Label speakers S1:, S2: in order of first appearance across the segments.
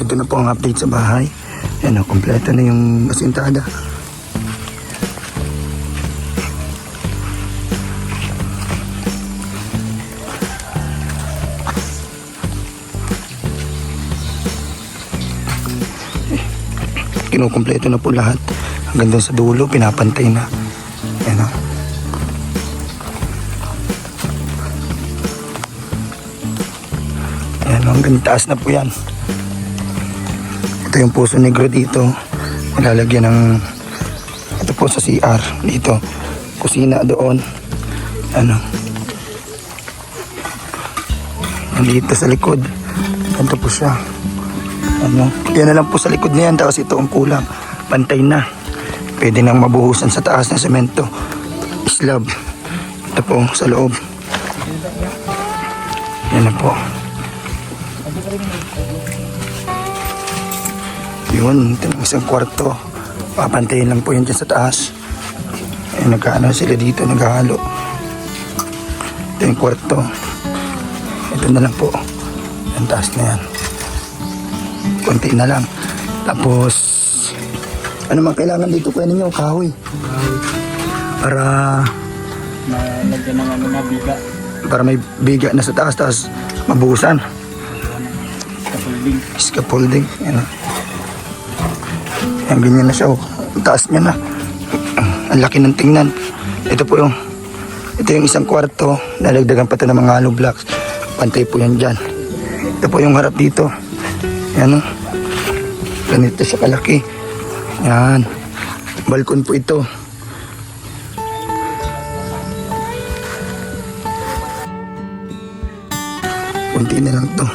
S1: ito na po ang update sa bahay. Yan o, kompleto na yung asintada. Kinukumpleto na po lahat. Hanggang doon sa dulo, pinapantay na. Yan o. Yan o, hanggang taas na po yan. Ito yung puso negro dito. Nilalagyan ng... Ito po sa CR. Dito. Kusina doon. Ano. Dito sa likod. Ganito po siya. Ano. Yan na lang po sa likod niyan. Tapos ito ang kulang. Pantay na. Pwede nang mabuhusan sa taas ng semento. Slab. Ito po sa loob. Yan na po. Yun, ito ng isang kwarto. Papantayin lang po yan dyan sa taas. Ay, nagkaano sila dito, naghahalo. Ito yung kwarto. Ito na lang po. Ang taas na yan. Konti na lang. Tapos, ano man kailangan dito po ninyo? Kahoy. Para
S2: lagyan ng ano na biga.
S1: Para may biga na sa taas, tapos mabuhusan.
S2: Scaffolding.
S1: Scaffolding. Yan. Yan, ganyan na siya. Oh. Ang taas niya na. Ang laki ng tingnan. Ito po yung isang kwarto. Nalagdagan pa ito ng mga hollow blocks. Pantay po yan dyan. Ito po yung harap dito. Yan o. Ganito siya kalaki. Yan. Balkon po ito. Kunti na lang to.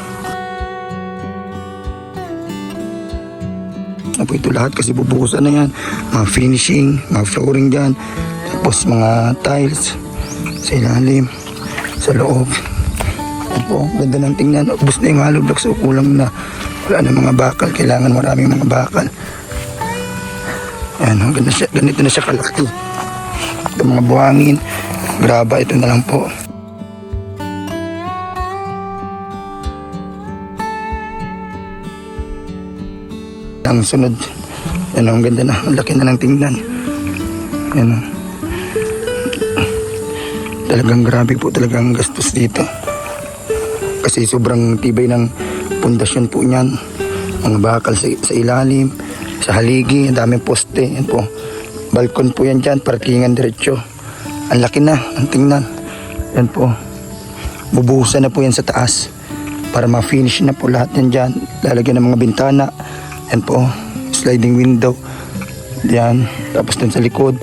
S1: Po ito lahat kasi bubukusan na yan. Mga finishing, mga flooring dyan. Tapos mga tiles sa ilalim, sa loob. Yan po, ganda ng tingnan. Ubus na yung hollow blocks, so kulang na. Wala na mga bakal, kailangan maraming mga bakal. Yan, ganda siya, ganito na siya kalaki. Ito mga buhangin, graba, ito na lang po. Ang sunod, yan ang ganda na, ang laki na ng tingnan. Yan o. Talagang grabe po talagang gastos dito. Kasi sobrang tibay ng pundasyon po niyan. Mga bakal sa ilalim, sa haligi, ang daming poste. Yan po. Balkon po yan dyan, parkingan diretso. Ang laki na, ang tingnan. Yan po. Bubuhusan na po yan sa taas. Para ma-finish na po lahat yan dyan. Lalagyan ng mga bintana. Yan po, sliding window. Yan, tapos dun sa likod.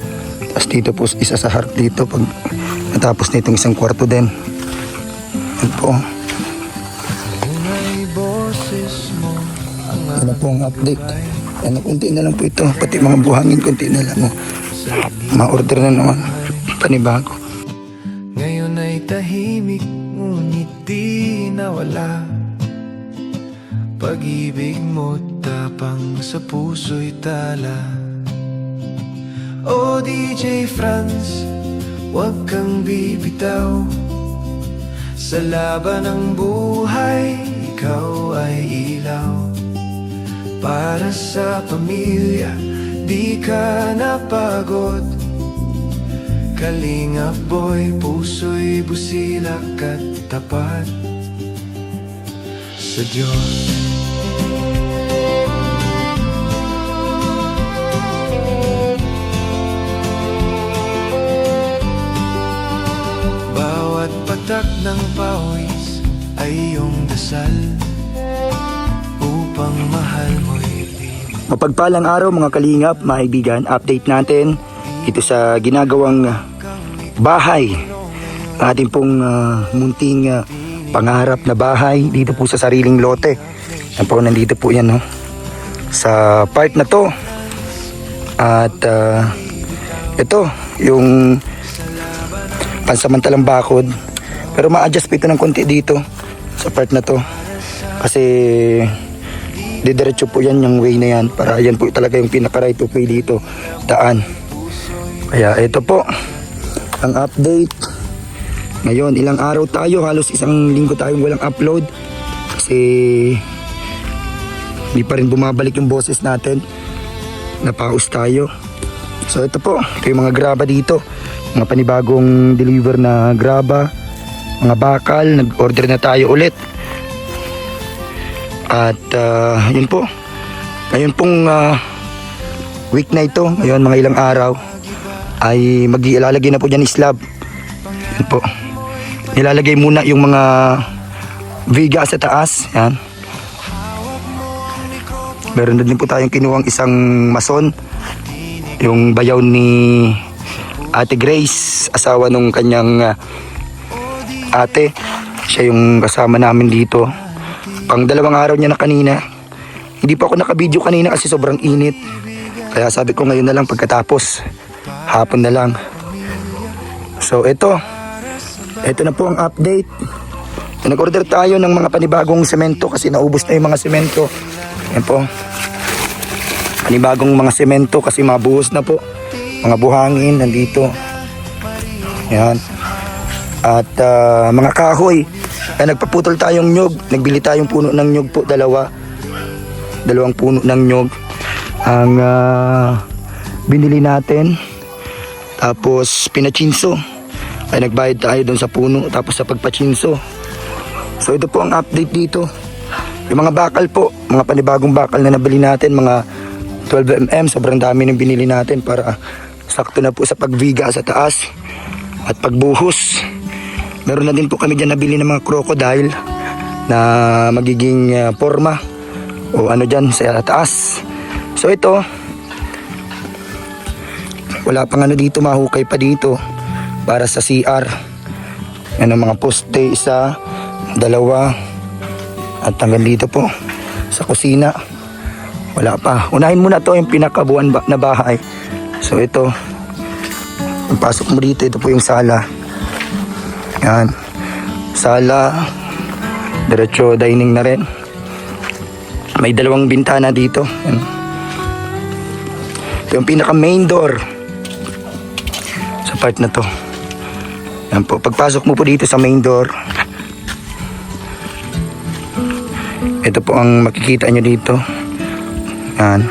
S1: Tapos dito po, isa sa harap dito. Pag natapos na itong isang kwarto din. Yan po. Yan na po ang update. Yan, kunti na lang po ito. Pati mga buhangin, kunti na lang. Ma-order na naman. Panibago.
S3: Ngayon ay tahimik, ngunit di nawala. Pag-ibig mo tapang sa puso'y tala. O DJ Franz, huwag kang bibitaw. Sa laban ng buhay, ikaw ay ilaw. Para sa pamilya, di ka napagod. Kalingap boy, puso'y busilak at tapat sa Diyos. Bawat patak ng pawis ay iyong dasal upang mahal mo'y
S1: Mapagpalang araw mga kalingap, mga kaibigan. Update natin ito sa ginagawang bahay. Ating pong munting pangarap na bahay dito po sa sariling lote. Yan po, nandito po yan no? Sa part na to. At ito yung pansamantalang bakod. Pero ma-adjust po ito ng konti dito sa part na to. Kasi didiretso po yan yung way na yan. Para yan po talaga yung pinaka right of way dito. Daan. Kaya ito po ang update. Ngayon, ilang araw tayo, halos isang linggo tayong walang upload. Kasi Hindi pa rin bumabalik yung boses natin. Napaus tayo. So ito po, ito yung mga graba dito. Mga panibagong deliver na graba. Mga bakal, nag-order na tayo ulit. At yun po. Ngayon pong week na ito, ngayon mga ilang araw, ay mag-ilalagay na po dyan slab. Yan po. Nilalagay muna yung mga viga sa taas. Yan. Meron na din po tayong kinuhang isang mason. Yung bayaw ni Ate Grace, asawa nung kanyang ate. Siya yung kasama namin dito. Pang 2 araw niya na kanina. Hindi pa ako nakabideo kanina kasi sobrang init. Kaya sabi ko ngayon na lang pagkatapos. Hapon na lang. So ito na po ang update. Nag-order tayo ng mga panibagong semento kasi naubos na yung mga semento. Yan po. Panibagong mga semento kasi mabuhos na po. Mga buhangin nandito. Yan. At mga kahoy. Nagpaputol tayong nyog. Nagbili tayong puno ng nyog po. 2 puno ng nyog. Ang binili natin. Tapos pinachinso. Ay nagbayad tayo doon sa puno. Tapos sa pagpachinso. So ito po ang update dito. Yung mga bakal po. Mga panibagong bakal na nabili natin. Mga 12mm, sobrang dami ng binili natin para sakto na po sa pagviga sa taas at pagbuhos. Meron na din po kami dyan nabili ng mga crocodile na magiging forma o ano dyan sa taas. So ito, wala pang ano dito, mahukay pa dito para sa CR. Yan ang mga poste, 1, 2 at hanggang dito po sa kusina. Wala pa. Unahin muna to yung pinakabuan na bahay. So ito. Pag pasok mo dito, ito po yung sala. Yan. Sala. Diretso dining na rin. May 2 bintana dito. Yan. Ito yung pinaka main door. Sa part na to. Yan po. Pagpasok mo po dito sa main door. Ito po ang makikita nyo dito. Yan.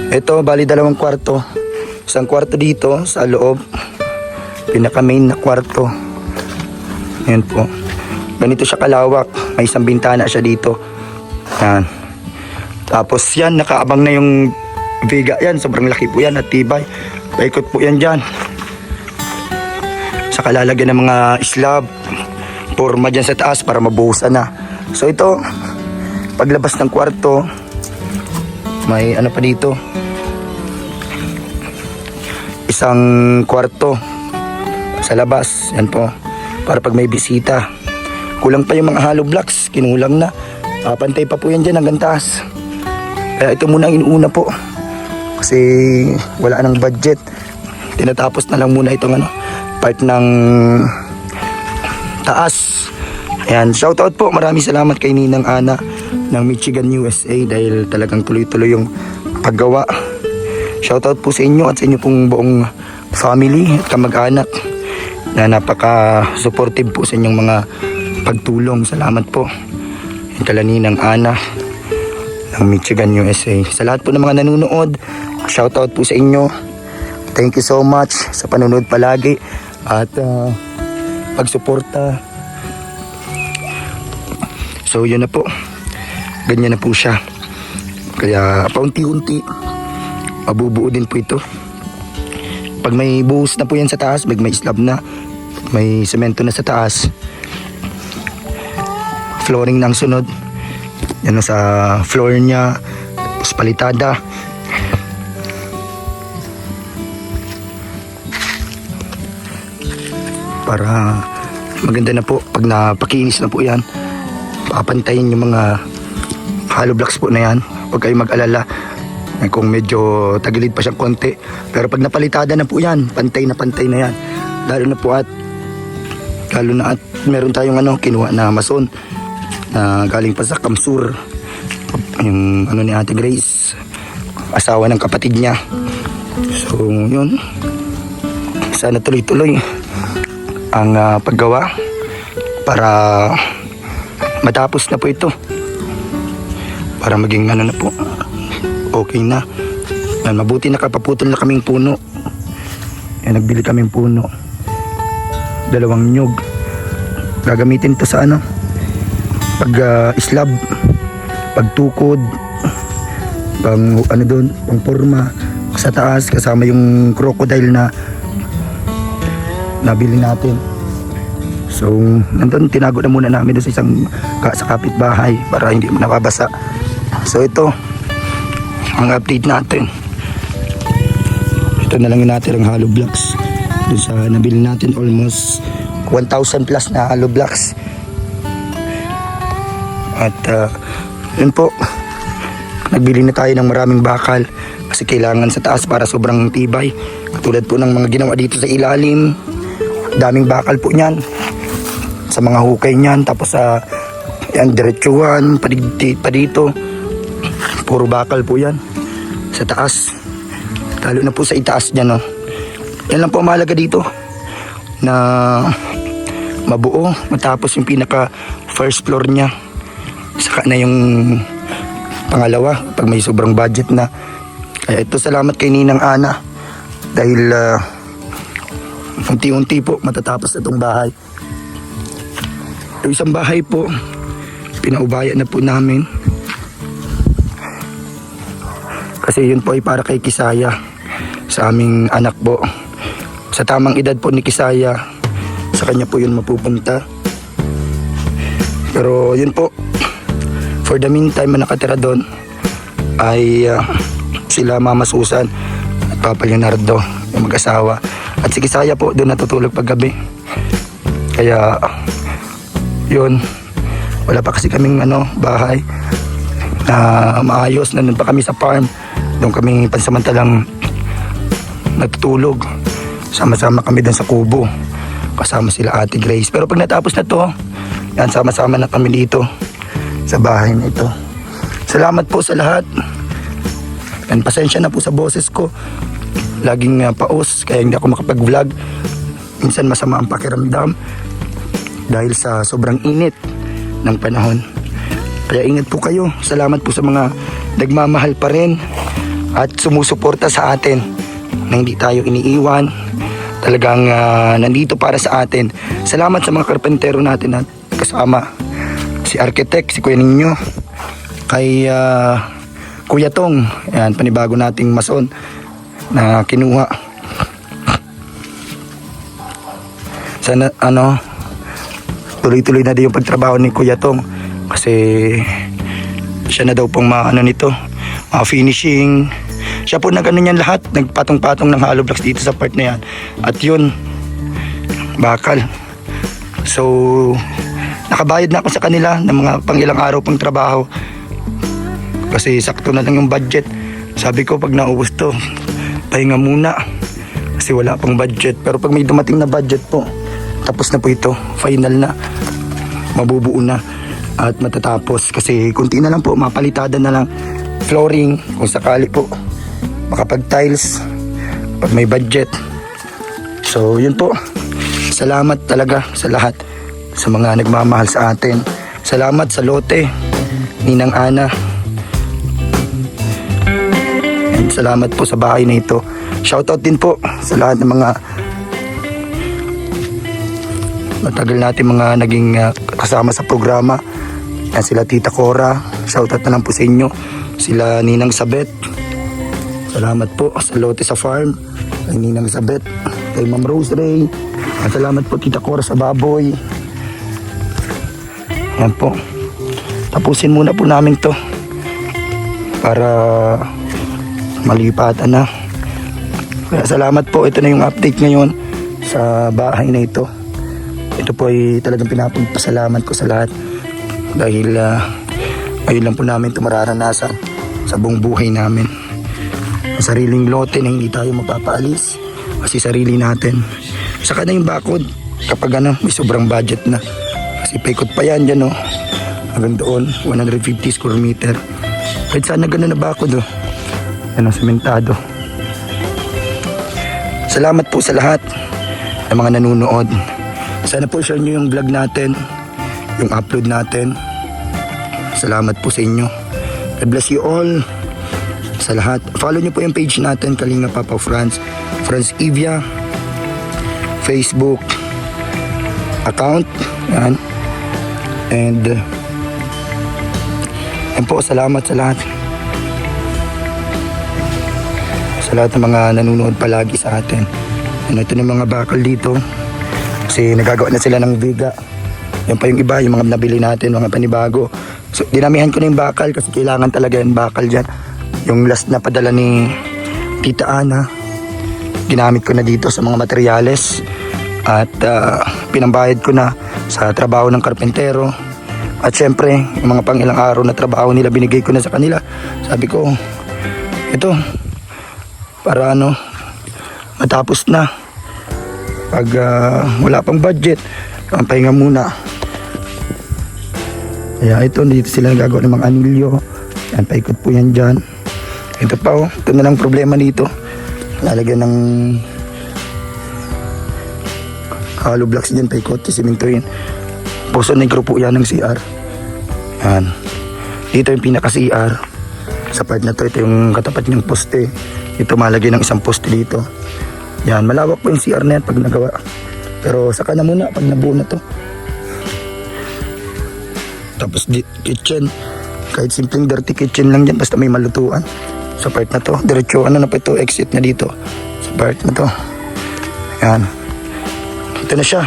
S1: Ito, bali 2 kwarto. 1 kwarto dito sa loob. Pinaka main na kwarto. Yan po. Ganito siya kalawak. May 1 bintana siya dito. Yan. Tapos yan, nakaabang na yung viga. Yan, sobrang laki po yan at tibay. Paikot po yan dyan. Saka lalagyan ng mga slab. Forma dyan sa taas para mabuhusan na. So ito, paglabas ng kwarto, may ano pa dito, 1 kwarto sa labas. Yan po, para pag may bisita. Kulang pa yung mga hollow blocks, kinulang na. Pantay pa po yan dyan hanggang taas. Kaya ito muna ang inuuna po kasi wala nang budget. Tinatapos na lang muna itong part ng taas. Ayan, shoutout po, maraming salamat kay Ninang Ana ng Michigan, USA dahil talagang tuloy-tuloy yung paggawa. Shoutout po sa inyo at sa inyo pong buong family at kamag-anak na napaka-supportive po sa inyong mga pagtulong. Salamat po. Yung kala Ninang Ana ng Michigan, USA. Sa lahat po ng mga nanonood, shoutout po sa inyo. Thank you so much sa panonood palagi at pagsuporta. So yun na po. Ganyan na po siya. Kaya paunti-unti mabubuo din po ito. Pag may buhos na po yan sa taas, may slab na, may semento na sa taas, flooring na ang sunod. Yan na sa floor niya, tapos palitada. Para maganda na po pag napakinis na po yan. Papantayin yung mga hollow blocks po na yan. Huwag kayong mag-alala kung medyo tagilid pa siyang konti. Pero pag napalitada na po yan, pantay na yan. Lalo na at meron tayong kinuha na mason na galing pa sa Kamsur. Yung ni Ate Grace, asawa ng kapatid niya. So yun, sana tuloy-tuloy ang paggawa para matapos na po ito. para maging ano na po, okay na. Yan, mabuti nakapaputol na kaming puno. Yan, nagbili kaming puno, 2 nyug. Gagamitin to sa ano, pag slab, pagtukod, pang ano doon, pang forma sa taas, kasama yung crocodile na nabili natin. So nandun, tinago na muna namin doon sa isang sa kapitbahay para hindi nababasa. So ito ang update natin. Ito na lang yung natin ang hollow blocks doon sa nabili natin, almost 1,000 plus na hollow blocks. At yun po, nagbili na tayo ng maraming bakal kasi kailangan sa taas para sobrang tibay. Katulad po ng mga ginawa dito sa ilalim, daming bakal po niyan sa mga hukay niyan. Tapos sa yan, diretsuhan pa dito, puro bakal po yan sa taas, lalo na po sa itaas niya, no. Yan lang po mahalaga dito, na mabuo matapos yung pinaka first floor niya, saka na yung pangalawa pag may sobrang budget na. Kaya ito, salamat kay Ninang Ana dahil unti-unti po matatapos na itong bahay. Yung isang bahay po, pinaubaya na po namin kasi yun po ay para kay Kisaya, sa aming anak po. Sa tamang edad po ni Kisaya, sa kanya po yun mapupunta. Pero yun po, for the meantime, nakatira doon ay sila Mama Susan at Papa Leonardo, yung mag-asawa. At si Kisaya po doon natutulog paggabi. Kaya yun, wala pa kasi kaming bahay na maayos. Nandun pa kami sa farm, doon kami pansamantalang natutulog. Sama-sama kami doon sa kubo, kasama sila Ate Grace. Pero pag natapos na to, yan, sama-sama na kami dito sa bahay na ito. Salamat po sa lahat. And pasensya na po sa boses ko, laging paos, kaya hindi ako makapag-vlog. Minsan masama ang pakiramdam dahil sa sobrang init ng panahon. Kaya ingat po kayo. Salamat po sa mga nagmamahal pa rin at sumusuporta sa atin, na hindi tayo iniiwan. Talagang nandito para sa atin. Salamat sa mga karpentero natin at kasama si Architect, si Kuya Ninyo, kay Kuya Tong, yan, panibago nating mason na kinuha. Sana tuloy-tuloy na din yung pagtrabaho ni Kuya Tong kasi siya na daw pong nito, finishing. Siya po niyan lahat, nagpatong-patong ng hollow blocks dito sa part na yan. At yun, bakal. So nakabayad na ako sa kanila ng mga pangilang araw pang trabaho kasi sakto na lang yung budget. Sabi ko, pag naubos to, pahinga muna kasi wala pang budget. Pero pag may dumating na budget po, tapos na po ito, final na, mabubuo na at matatapos. Kasi kunti na lang po, mapalitada na lang flooring kung sakali po, makapag tiles pag may budget. So yun po, salamat talaga sa lahat, sa mga nagmamahal sa atin. Salamat sa lote, Ninang Ana, and salamat po sa bahay na ito. Shoutout din po sa lahat ng mga matagal natin mga naging kasama sa programa. Yan, sila Tita Cora, shoutout na lang po sa inyo. Sila Ninang Sabet, salamat po sa lote sa farm, kay Ninang Sabet, kay Ma'am Rose Ray. At salamat po Tita Cora sa baboy. Yan po, tapusin muna po namin to para malipatan na. Kaya salamat po, ito na yung update ngayon sa bahay na ito. Ito po ay talagang pinapagpasalamat ko sa lahat dahil ayun lang po namin ito mararanasan sa buong buhay namin. Ang sariling lote na hindi tayo mapapaalis kasi sarili natin. Saka na yung bakod kapag may sobrang budget na. Kasi paikot pa yan dyan, hanggang doon, 150 square meter. Kahit sana ganun na bakod, yan ang sementado. Salamat po sa lahat ng mga nanonood. Sana po share nyo yung vlog natin, yung upload natin. Salamat po sa inyo. God bless you all sa lahat. Follow nyo po yung page natin, Kalinga Papa Franz Evia, Facebook account. Yan. And yan po, salamat sa lahat. Sa lahat ng mga nanonood palagi sa atin. And ito na yung mga bakal dito. Kasi nagagawa na sila ng biga. Yan pa yung iba, yung mga nabili natin, mga panibago. So, dinamihan ko na yung bakal kasi kailangan talaga yung bakal dyan. Yung last na padala ni Tita Ana, ginamit ko na dito sa mga materyales. At pinambayad ko na sa trabaho ng karpentero. At syempre, yung mga pang ilang araw na trabaho nila, binigay ko na sa kanila. Sabi ko, ito, para matapos na. Pag wala pang budget, ang pahinga muna. Kaya ito, dito sila nagagawa ng mga anilyo. Yan, paikot po yan dyan. Ito pa ito na lang problema dito. Lalagyan ng hollow blocks dyan, paikot, simintuin. Puso negro po yan ng CR. Yan. Dito yung pinaka-CR. Sa part na to, ito yung katapat ng poste. Ito malagay ng isang poste dito. Yan, malawak po yung CR na yan pag nagawa. Pero saka na muna pag nabuo na to. Tapos kitchen. Kahit simpleng dirty kitchen lang dyan, basta may malutuan. Sa part na to, diretso na po ito, exit na dito. Sa part na to. Yan. Ito na siya.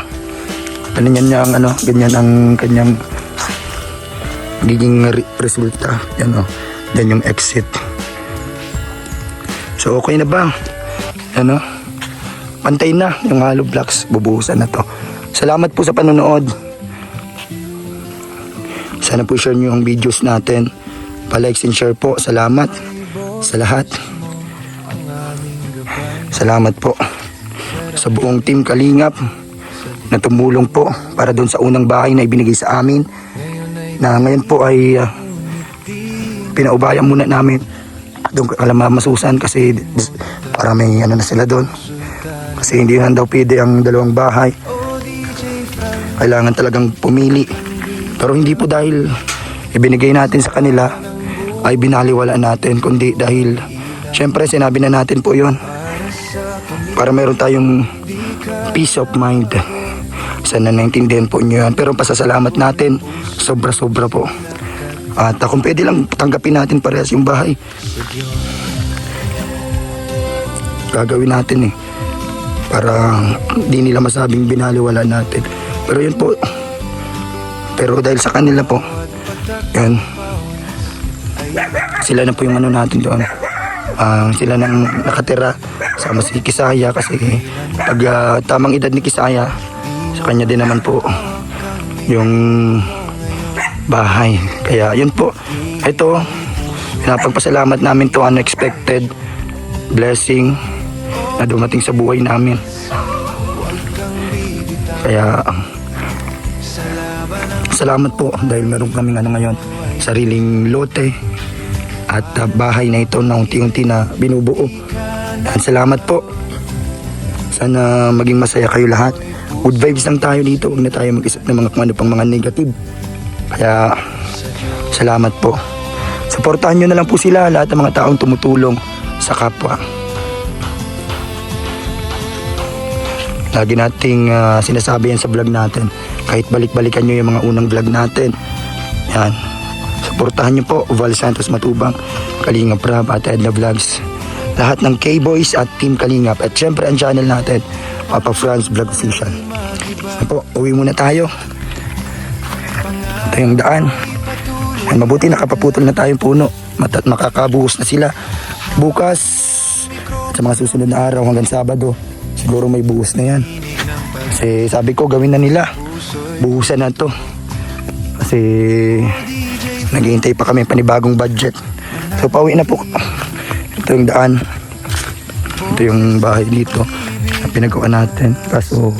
S1: Ganyan niya ang ganyan ang kanyang magiging resulta. Yan yan yung exit. So okay na ba? Pantay na yung hollow blocks. Bubuhusan na to. Salamat po sa panonood. Sana po share nyo yung videos natin. Pa-likes and share po. Salamat sa lahat. Salamat po sa buong team Kalingap na tumulong po para doon sa unang bahay na ibinigay sa amin. Na ngayon po ay pinaubayan muna namin doon kalamamasusan kasi para may na sila doon. Kasi hindi na daw pwede ang dalawang bahay. Kailangan talagang pumili. Pero hindi po dahil ibinigay natin sa kanila ay binaliwala natin, kundi dahil syempre sinabi na natin po yon para meron tayong peace of mind. Sana naintindihan po nyo yan. Pero pasasalamat natin sobra-sobra po. At kung pwede lang tanggapin natin parehas yung bahay, gagawin natin para di nila masabing binaliwala natin. Pero yun po, pero dahil sa kanila po, yan, sila na po yung natin doon. Sila nang nakatira sama si Kisaya kasi pag tamang edad ni Kisaya, sa kanya din naman po yung bahay. Kaya yun po, ito, pinapagpasalamat namin to, unexpected blessing na dumating sa buhay namin. Kaya salamat po dahil meron kaming ngayon sariling lote at bahay na ito na unti-unti na binubuo. At salamat po. Sana maging masaya kayo lahat. Good vibes lang tayo dito. Huwag na tayo mag-isip ng mga pang mga negative. Kaya salamat po. Suportahan nyo na lang po sila, lahat ng mga taong tumutulong sa kapwa. Lagi nating sinasabi yan sa vlog natin. Kahit balik-balikan nyo yung mga unang vlog natin. Yan. Suportahan nyo po Val Santos Matubang, Kalingap Rab at Edna Vlogs. Lahat ng K-Boys at Team Kalingap. At syempre ang channel natin, Papa Franz Vlog Official. Yan po, uwi muna tayo. Ito yung daan. Yan, mabuti nakapaputol na tayong puno. Makakabuhos na sila. Bukas, at sa mga susunod na araw hanggang Sabado, siguro may buhos na yan. Kasi sabi ko gawin na nila. Buhusan na to. Kasi naghihintay pa kami panibagong budget. So pauwi na po. Ito yung daan. Ito yung bahay dito na pinagawa natin. Kaso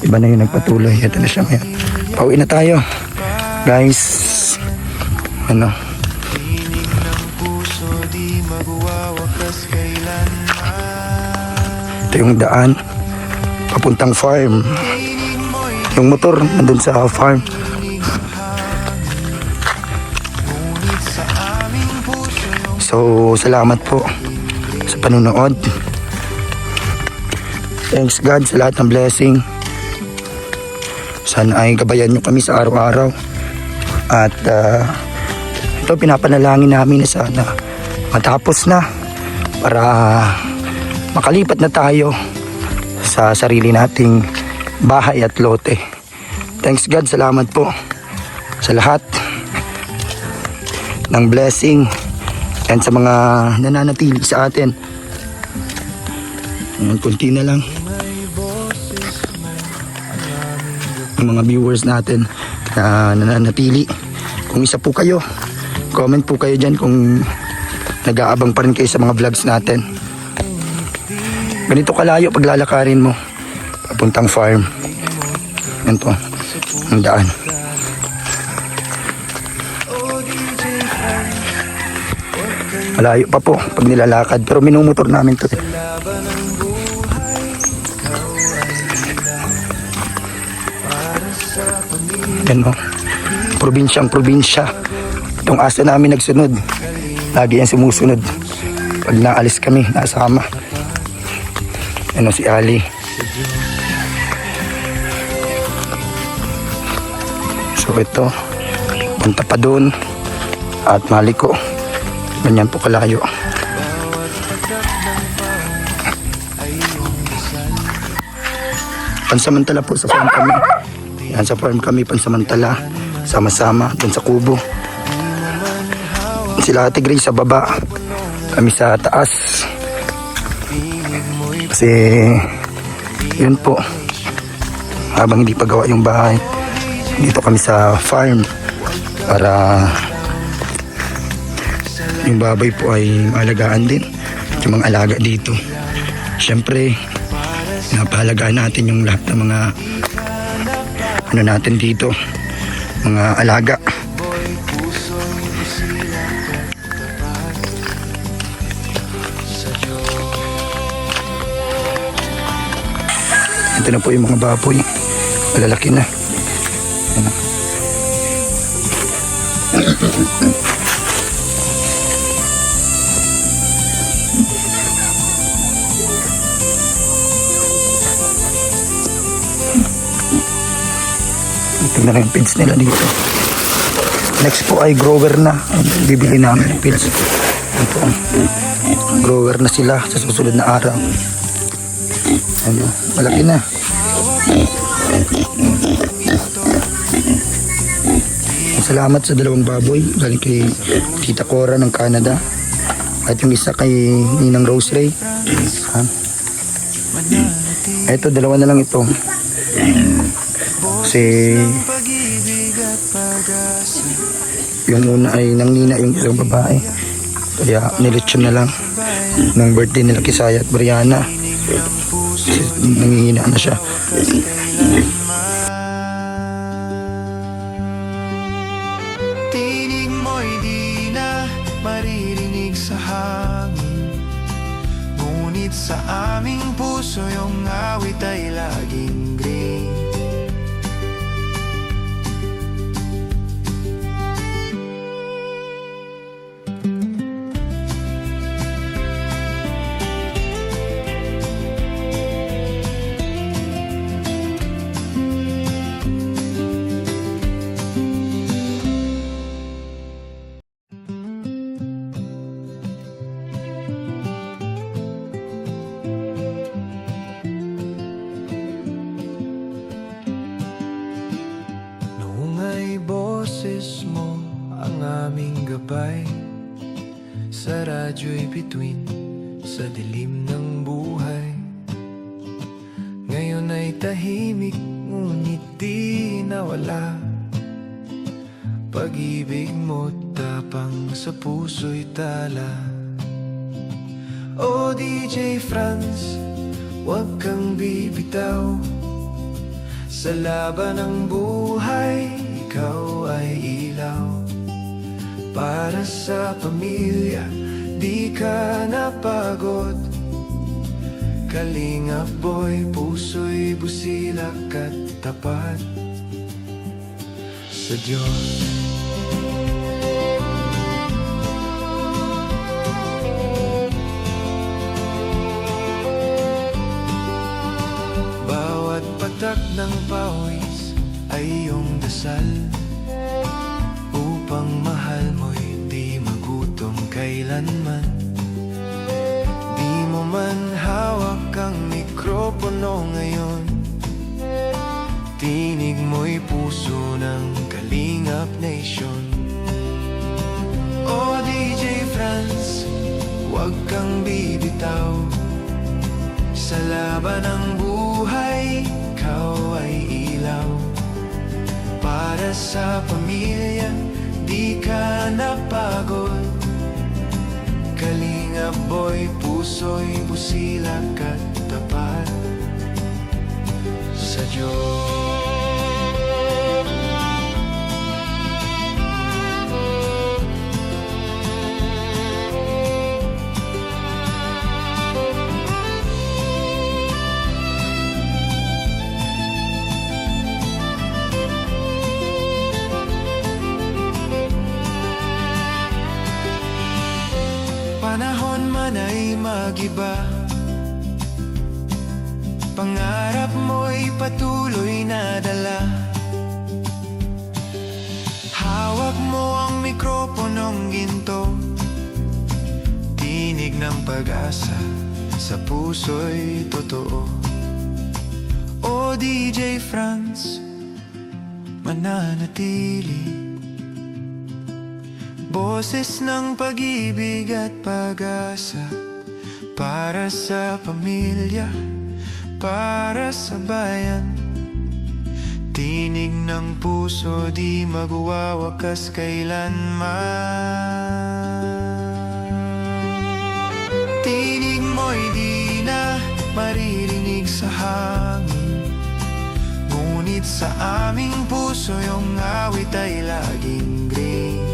S1: iba na yung nagpatuloy. Ito na siya ngayon. Pauwi na tayo. Guys, ito yung daan papuntang farm. Yung motor nandun sa farm. So, salamat po sa panunood. Thanks God sa lahat ng blessing. Sana ay gabayan nyo kami sa araw-araw. At ito pinapanalangin namin na sana matapos na para makalipat na tayo sa sarili nating bahay at lote. Thanks God, salamat po sa lahat ng blessing and sa mga nananatili sa atin. Ayan, kunti na lang ang mga viewers natin na nananatili. Kung isa po kayo, comment po kayo dyan kung nag-aabang pa rin kayo sa mga vlogs natin. Ganito kalayo paglalakarin mo papuntang farm. Yan po ang daan. Malayo pa po pag nilalakad, pero minumotor namin to. Yan o, probinsyang probinsya. Itong asa namin nagsunod, lagi yan sumusunod. Pag naalis kami, nasama. Ano si Ali. So ito, punta pa doon at maliko. Ganyan po kalayo. Pansamantala po sa farm kami. Yan sa farm kami pansamantala. Sama-sama dun sa kubo. Sila Ate Grace sa baba. Kami sa taas. Kasi yun po. Habang hindi pa gawa yung bahay, dito kami sa farm para yung baboy po ay maalagaan din. Yung mga alaga dito. Siyempre, napahalagaan natin yung lahat ng mga ano natin dito. Mga alaga. Ito na po yung mga baboy. Malalaki na. Ano. Tingnan na yung feeds nila dito. Next po ay grower na. Bibili namin yung feeds. Ito. Grower na sila sa susunod na araw. Ano, malaki na. Salamat sa dalawang baboy. Galing kay Tita Cora ng Canada. At yung isa kay Ninang Roseray. Ito, dalawa na lang ito. Kasi yung una ay nang nina yung isang babae, kaya nilitsyon na lang ng birthday nila Kisaya at Brianna. Kasi nangihina na siya.
S3: Tinig mo'y di na maririnig sa hangin, ngunit sa aming puso yung awit ay laging green. Boses mo ang aming gabay sa radyo'y bituin sa dilim ng buhay. Ngayon ay tahimik ngunit di nawala. Pag-ibig mo tapang sa puso'y tala. O DJ Franz, huwag kang bibitaw sa laban ng buhay. Ikaw ay ilaw para sa pamilya, di ka napagod. Kalingap boy, puso'y busilak at tapat sa Diyos. Hatak ng pawis ay iyong dasal upang mahal mo'y di magutom kailanman. Di mo man hawak ang mikropono ngayon, tinig mo'y puso ng Kalingap Nation. O DJ Franz, huwag kang bibitaw. Sa laban ng buhay, ikaw ay ilaw. Para sa pamilya, di ka napagod. Kalingap boy, puso'y busilak at tapat sa Diyos. Panahon man ay magiba, pangarap mo'y patuloy na dala. Hawak mo ang mikroponong ginto, tinig ng pag-asa sa puso'y totoo. O DJ Franz, mananatili, boses ng pag-ibig at pag-asa. Para sa pamilya, para sa bayan, tinig ng puso di magwawakas kailanman. Tinig mo'y di na maririnig sa hangin, ngunit sa aming puso yung awit ay laging green.